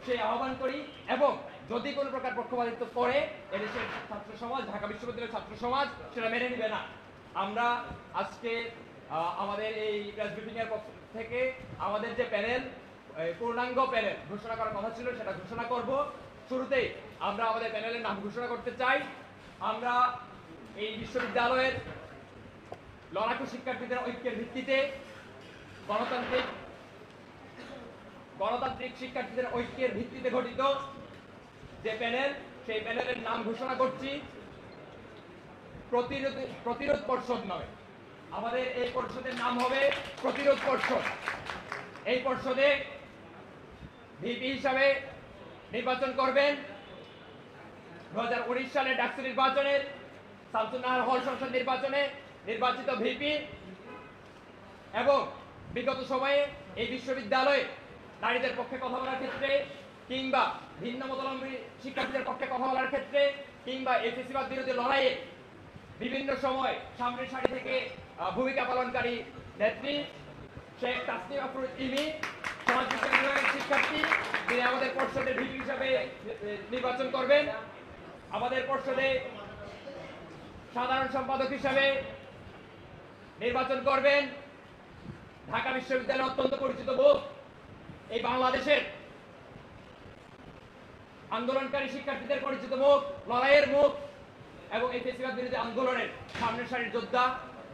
সেই আহ্বান করি। এবং যদি কোনো প্রকার পক্ষপাতিত্ব করে এদেশের ছাত্র সমাজ, ঢাকা বিশ্ববিদ্যালয়ের ছাত্র সমাজ সেটা মেনে নেবে না। আমরা আজকে আমাদের এই প্রেস ব্রিফিং এর পক্ষ থেকে আমাদের যে প্যানেল, পূর্ণাঙ্গ প্যানেল ঘোষণা করার কথা ছিল সেটা ঘোষণা করব। শুরুতেই আমরা আমাদের প্যানেলের নাম ঘোষণা করতে চাই। আমরা এই বিশ্ববিদ্যালয়ের লড়াকু শিক্ষার্থীদের ঐক্যের ভিত্তিতে গণতান্ত্রিক শিক্ষার্থীদের ঐক্যের ভিত্তিতে গঠিত যে প্যানেল, সেই প্যানেলের নাম ঘোষণা করছি প্রতিরোধ পর্ষদ নয়। আমাদের এই পর্ষদের নাম হবে প্রতিরোধ পর্ষদ। এই পর্ষদে ভিপি হিসাবে নির্বাচন করবেন 2019 সালে ডাকসু নির্বাচনের শামসুন নাহার হল সংসদ নির্বাচনে নির্বাচিত ভিপি। এবং বিগত সময়ে এই বিশ্ববিদ্যালয়ে নারীদের পক্ষে কথা বলার ক্ষেত্রে কিংবা ভিন্ন মতাবলম্বী শিক্ষার্থীদের পক্ষে কথা বলার ক্ষেত্রে কিংবা এফএসিবাদ বিরোধী লড়াইয়ে বিভিন্ন সময় সামনের সারি থেকে ভূমিকা পালনকারী নেত্রী শেখ তাসনিম আফরোজ ইমি, সমাজ বিজ্ঞান বিভাগের শিক্ষার্থী, তিনি আমাদের পর্ষদের ভিপি হিসাবে নির্বাচন করবেন। আমাদের পর্ষদে সাধারণ সম্পাদক হিসাবে নির্বাচন করবেন ঢাকা বিশ্ববিদ্যালয়ের অত্যন্ত পরিচিত মুখ, এই বাংলাদেশের আন্দোলনকারী শিক্ষার্থীদের পরিচিত মুখ, লড়াইয়ের মুখ এবং এই ফ্যাসিবাদ বিরোধী আন্দোলনের সামনের সারির যোদ্ধা,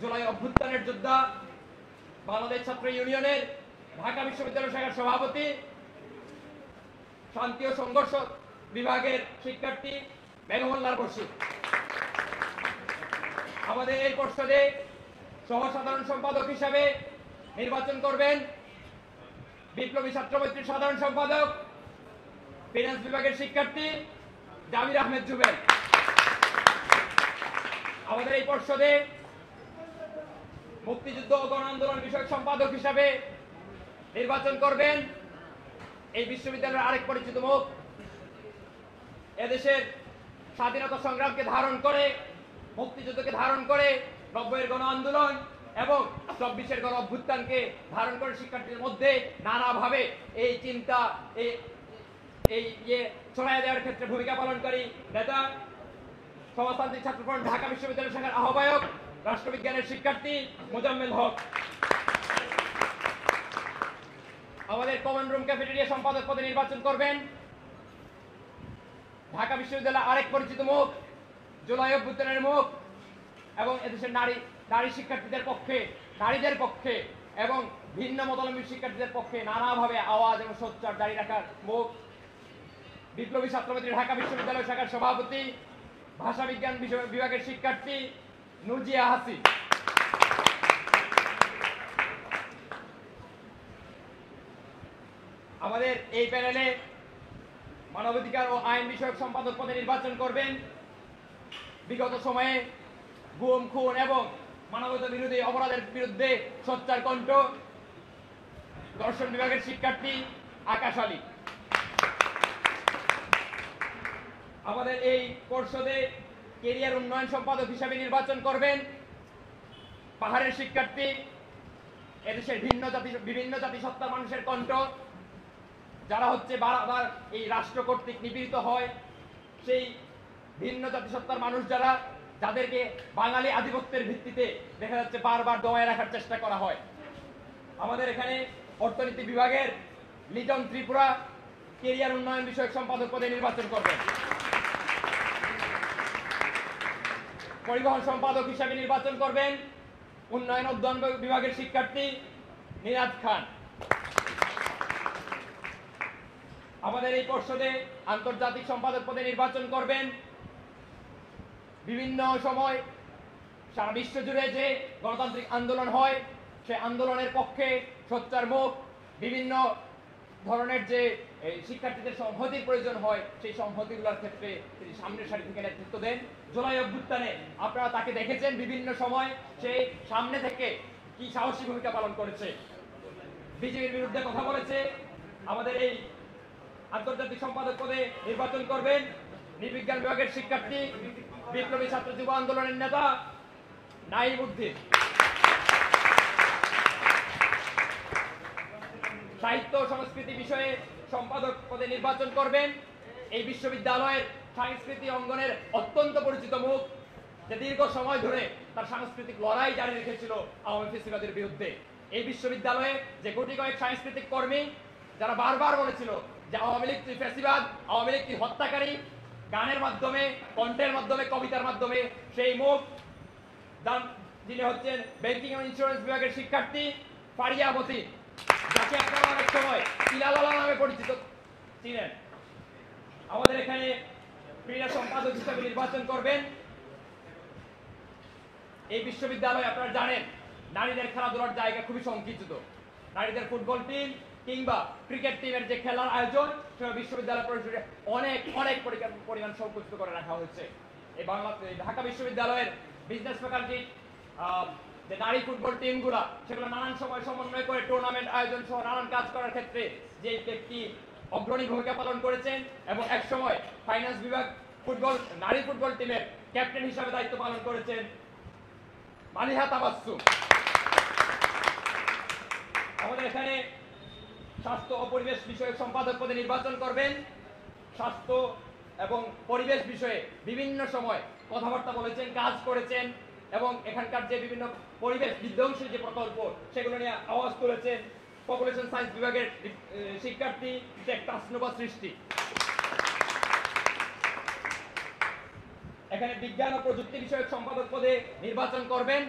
জুলাই অভ্যুত্থানের যোদ্ধা, বাংলাদেশ ছাত্র ইউনিয়নের ঢাকা বিশ্ববিদ্যালয় শাখার সভাপতি, শান্তি ও সংঘর্ষ বিভাগের শিক্ষার্থী বেগমুল্লাহ বশির। আমাদের এই পর্ষদে সহ সাধারণ সম্পাদক হিসাবে নির্বাচন করবেন বিপ্লবী ছাত্র মৈত্রীর সাধারণ সম্পাদক, ফিনান্স বিভাগের শিক্ষার্থী জামির আহমেদ জুবেল। আমাদের এই পর্ষদে মুক্তিযুদ্ধ ও গণ আন্দোলন বিষয়ক সম্পাদক হিসাবে নির্বাচন করবেন এই বিশ্ববিদ্যালয়ের আরেক পরিচিত মুখ, এদেশের স্বাধীনতা সংগ্রামকে ধারণ করে, মুক্তিযুদ্ধকে ধারণ করে, 90-এর গণ আন্দোলন এবং 24-এর গণ অভ্যুত্থানকে ধারণ করে শিক্ষার্থীদের মধ্যে নানাভাবে এই চিন্তা ছড়াইয়া দেওয়ার ক্ষেত্রে ভূমিকা পালনকারী নেতা, সমাজতান্ত্রিক ছাত্রফ্রন্ট ঢাকা বিশ্ববিদ্যালয় শাখার আহ্বায়ক, রাষ্ট্রবিজ্ঞানের শিক্ষার্থী মোজাম্মেল হক। আমাদের কমন রুম ক্যাফেটেরিয়া সম্পাদক পদে নির্বাচন করবেন ঢাকা বিশ্ববিদ্যালয়ের আরেক পরিচিত মুখ, জুলাই অভ্যুত্থানের মুখ এবং এদেশের নারী শিক্ষার্থীদের পক্ষে, নারীদের পক্ষে এবং ভিন্ন মতাবলম্বী শিক্ষার্থীদের পক্ষে নানাভাবে আওয়াজ এবং সোচ্চার জারি রাখার মুখ, বিপ্লবী ছাত্রমৈত্রী ঢাকা বিশ্ববিদ্যালয় শাখার সভাপতি, ভাষা বিজ্ঞান বিভাগের শিক্ষার্থী নুজিয়া হাসি। আমাদের এই প্যানেলে মানবাধিকার ও আইন বিষয়ক সম্পাদক পদে নির্বাচন করবেন বিগত সময়ে গুম, খুন এবং মানবতা বিরোধী অপরাধের বিরুদ্ধে সোচ্চার কণ্ঠ, দর্শন বিভাগের শিক্ষার্থী আকাশ আলী। আমাদের এই পর্ষদে ক্যারিয়ার উন্নয়ন সম্পাদক হিসাবে নির্বাচন করবেন পাহাড়ের শিক্ষার্থী, এদেশের বিভিন্ন জাতিসত্তার মানুষের কণ্ঠ, যারা হচ্ছে বারবার এই রাষ্ট্র কর্তৃক নিপীড়িত হয়, সেই ভিন্ন জাতিসত্তার মানুষ যাদেরকে বাঙালি আধিপত্যের ভিত্তিতে দেখা যাচ্ছে বারবার দমায় রাখার চেষ্টা করা হয়। আমাদের এখানে অর্থনীতি বিভাগের লিটন ত্রিপুরা ক্যারিয়ার উন্নয়ন বিষয়ক সম্পাদক পদে নির্বাচন করবেন। পরিবহন সম্পাদক হিসাবে নির্বাচন করবেন উন্নয়ন উদ্যান বিভাগের শিক্ষার্থী নিরাজ খান। আমাদের এই পর্ষদে আন্তর্জাতিক সম্পাদক পদে নির্বাচন করবেন বিভিন্ন সময় সারা বিশ্ব জুড়ে যে গণতান্ত্রিক আন্দোলন হয় সেই আন্দোলনের পক্ষে সোচ্চার মুখ, বিভিন্ন ধরনের যে শিক্ষার্থীদের সংহতির প্রয়োজন হয় সেই সংহতিগুলোর ক্ষেত্রে তিনি সামনের সারি থেকে নেতৃত্ব দেন। জুলাই অভ্যুত্থানে আপনারা তাকে দেখেছেন বিভিন্ন সময় সে সামনে থেকে কি সাহসী ভূমিকা পালন করেছে, বিজেপির বিরুদ্ধে কথা বলেছে। আমাদের এই আন্তর্জাতিক সম্পাদক পদে নির্বাচন করবেন নৃবিজ্ঞান বিভাগের শিক্ষার্থী, বিপ্লবী ছাত্র যুব আন্দোলনের নেতা নাইম উদ্দিন। সাহিত্য ও সংস্কৃতি বিষয়ে সম্পাদক পদে নির্বাচন করবেন এই বিশ্ববিদ্যালয়ের সাংস্কৃতিক অঙ্গনের অত্যন্ত পরিচিত মুখ, যে দীর্ঘ সময় ধরে তার সাংস্কৃতিক লড়াই জারি রেখেছিল আওয়ামী ফ্যাসিবাদের বিরুদ্ধে। এই বিশ্ববিদ্যালয়ে যে কোটি কয়েক সাংস্কৃতিক কর্মী যারা বারবার বলেছিল যে আওয়ামী লীগ তুই ফ্যাসিবাদ, আওয়ামী লীগ তুই হত্যাকারী, গানের মাধ্যমে, কণ্ঠের মাধ্যমে, কবিতার মাধ্যমে সেই মুখ যিনি হচ্ছেন ব্যাংকিং ও ইন্স্যুরেন্স বিভাগের শিক্ষার্থী ফারিয়া মতি, যাকে আপনারা অনেক সময় ইলালালা নামে পরিচিত ছিলেন, আমাদের এখানে ক্রীড়া সম্পাদক হিসেবে নির্বাচন করবেন। এই বিশ্ববিদ্যালয়ে আপনারা জানেন নারীদের খেলাধুলার জায়গা খুবই সংকুচিত। নারীদের ফুটবল টিম কিংবা ক্রিকেট টিমের যে খেলার আয়োজন সেটা বিশ্ববিদ্যালয় পরিসরে অনেক অনেক পরিমাণ সংকুচিত করে রাখা হয়েছে। এই ঢাকা বিশ্ববিদ্যালয়ের বিজনেস ফ্যাকাল্টি যে নারী ফুটবল টিমগুলা সেগুলো নানান সময় সমন্বয় করে টুর্নামেন্ট আয়োজন সহ নানান কাজ করার ক্ষেত্রে যে ব্যক্তি অগ্রণী ভূমিকা পালন করেছেন এবং এক সময় ফাইন্যান্স বিভাগ নারী ফুটবল টিমের ক্যাপ্টেন হিসেবে দায়িত্ব পালন করেছেন মালিহা তাবাসসুম। আমাদের এখানে স্বাস্থ্য ও পরিবেশ বিষয়ক সম্পাদক পদে নির্বাচন করবেন। স্বাস্থ্য এবং পরিবেশ বিষয়ে বিভিন্ন সময় কথাবার্তা বলেছেন, কাজ করেছেন এবং এখানকার যে বিভিন্ন পরিবেশ বিধ্বংসী যে প্রকল্প সেগুলো নিয়ে আওয়াজ তুলেছেন। পপুলেশন সায়েন্স বিভাগের শিক্ষার্থী শেখ তাসনুবা সৃষ্টি। এখানে বিজ্ঞান ও প্রযুক্তি বিষয়ক সম্পাদক পদে নির্বাচন করবেন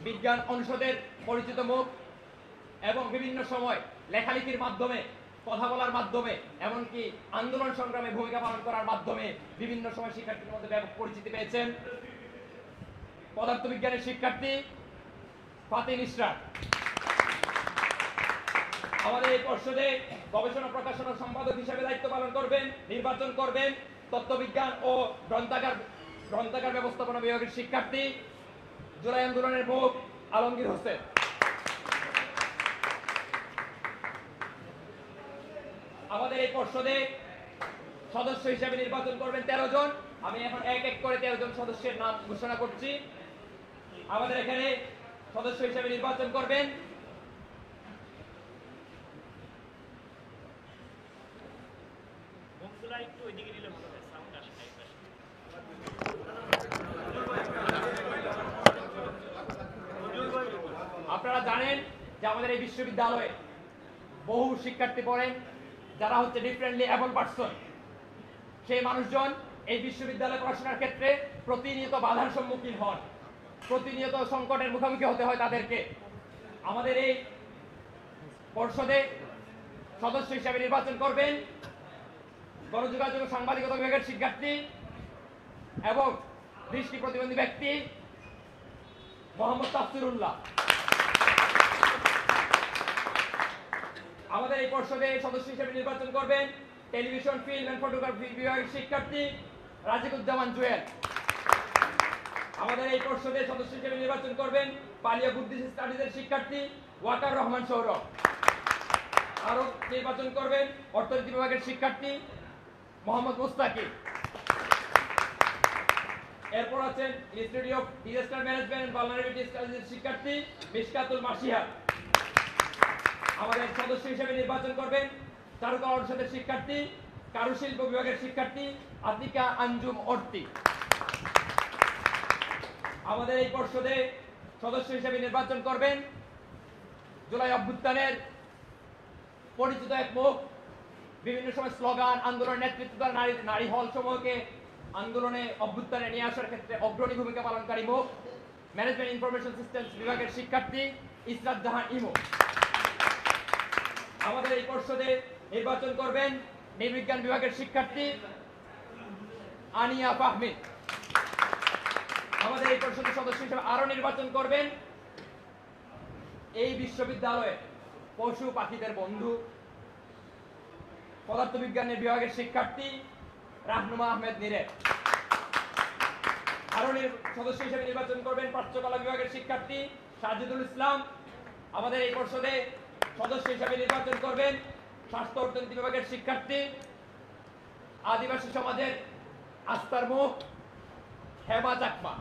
বিজ্ঞান অনুষদের পরিচিত মুখ এবং বিভিন্ন সময় লেখালেখির মাধ্যমে, কথা বলার মাধ্যমে, এমনকি আন্দোলন সংগ্রামে ভূমিকা পালন করার মাধ্যমে বিভিন্ন সময় শিক্ষার্থীদের মধ্যে ব্যাপক পরিচিতি পেয়েছেন পদার্থবিজ্ঞানের শিক্ষার্থী ফাতিন ইসরাত। আমাদের এই পর্ষদে গবেষণা প্রকাশনা সম্পাদক হিসেবে দায়িত্ব পালন করবেন, নির্বাচন করবেন তত্ত্ববিজ্ঞান ও গ্রন্থাগার ব্যবস্থাপনা বিভাগের শিক্ষার্থী জুলাই আন্দোলনের মুখ আলমগীর হোসেন। আমাদের এই পর্ষদে সদস্য হিসেবে নির্বাচন করবেন 13 জন। আমি এখন এক এক করে 13 জন সদস্যের নাম ঘোষণা করছি। আমাদের এখানে সদস্য হিসেবে নির্বাচন করবেন আপনারা জানেন যে আমাদের এই বিশ্ববিদ্যালয়ে বহু শিক্ষার্থী পড়েন যারা হচ্ছে ডিফারেন্টলি এবল পারসন। সেই মানুষজন এই বিশ্ববিদ্যালয়ে পড়াশোনার ক্ষেত্রে প্রতিনিয়ত বাধার সম্মুখীন হন, প্রতিনিয়ত সংকটের মুখোমুখি হতে হয় তাদেরকে। আমাদের এই পর্ষদে সদস্য হিসেবে নির্বাচন করবেন গণযোগাযোগ ও সাংবাদিকতা বিভাগের শিক্ষার্থী এবং দৃষ্টি প্রতিবন্ধী ব্যক্তি মোহাম্মদ তাফসিরুল্লাহ। আমাদের এই পর্ষদে সদস্য হিসেবে নির্বাচন করবেন টেলিভিশন, ফিল্ম এন্ড ফটোগ্রাফি বিভাগের শিক্ষার্থী রাজিকুজ্জামান জুয়েল। আমাদের এই পর্ষদে সদস্য হিসেবে নির্বাচন করবেন পালিয়া বুদ্ধিস্ট স্টাডিজের শিক্ষার্থী ওয়াকার রহমান সৌরভ। আরো নির্বাচন করবেন অর্থনীতি বিভাগের শিক্ষার্থী মোহাম্মদ মুস্তাকিম। এরপর আছেন institute of disaster management and vulnerability স্টাডিজের শিক্ষার্থী মিশকাতুল মাসিহা। আমাদের সদস্য হিসেবে নির্বাচন করবেন চারুকলা অনুষদের শিক্ষার্থী, কারুশিল্প বিভাগের শিক্ষার্থী আতিকা আঞ্জুম অর্তি। আমাদের এই পর্ষদে সদস্য হিসেবে নির্বাচন করবেন জুলাই অভ্যুত্থানের পরিচিত এক মুখ, বিভিন্ন সময় স্লোগান আন্দোলন নেতৃত্ব দ্বারা নারী হল সমূহকে আন্দোলনে অভ্যুত্থানে নিয়ে আসার ক্ষেত্রে অগ্রণী ভূমিকা পালনকারী মুখ, ম্যানেজমেন্ট ইনফরমেশন সিস্টেমস বিভাগের শিক্ষার্থী ইসরাত জাহান ইমো। আমাদের এই পর্ষদে নির্বাচন করবেন নৃবিজ্ঞান বিভাগের শিক্ষার্থী আনিয়া ফাহমিদ। আমাদের এই পর্ষদের সদস্য হিসেবে আরো নির্বাচন করবেন এই বিশ্ববিদ্যালয়ে পশু পাখিদের বন্ধু পদার্থবিজ্ঞানের বিভাগের শিক্ষার্থী রাহনুমা আহমেদ নিরে। আরো সদস্য হিসেবে নির্বাচন করবেন প্রাচ্যকলা বিভাগের শিক্ষার্থী সাজিদুল ইসলাম। আমাদের এই পর্ষদে সদস্য হিসেবে নির্বাচন করবেন স্বাস্থ্য অর্থনীতি বিভাগের শিক্ষার্থী আদিবাসী সমাজের আস্থার মুখ হেমা চাকমা।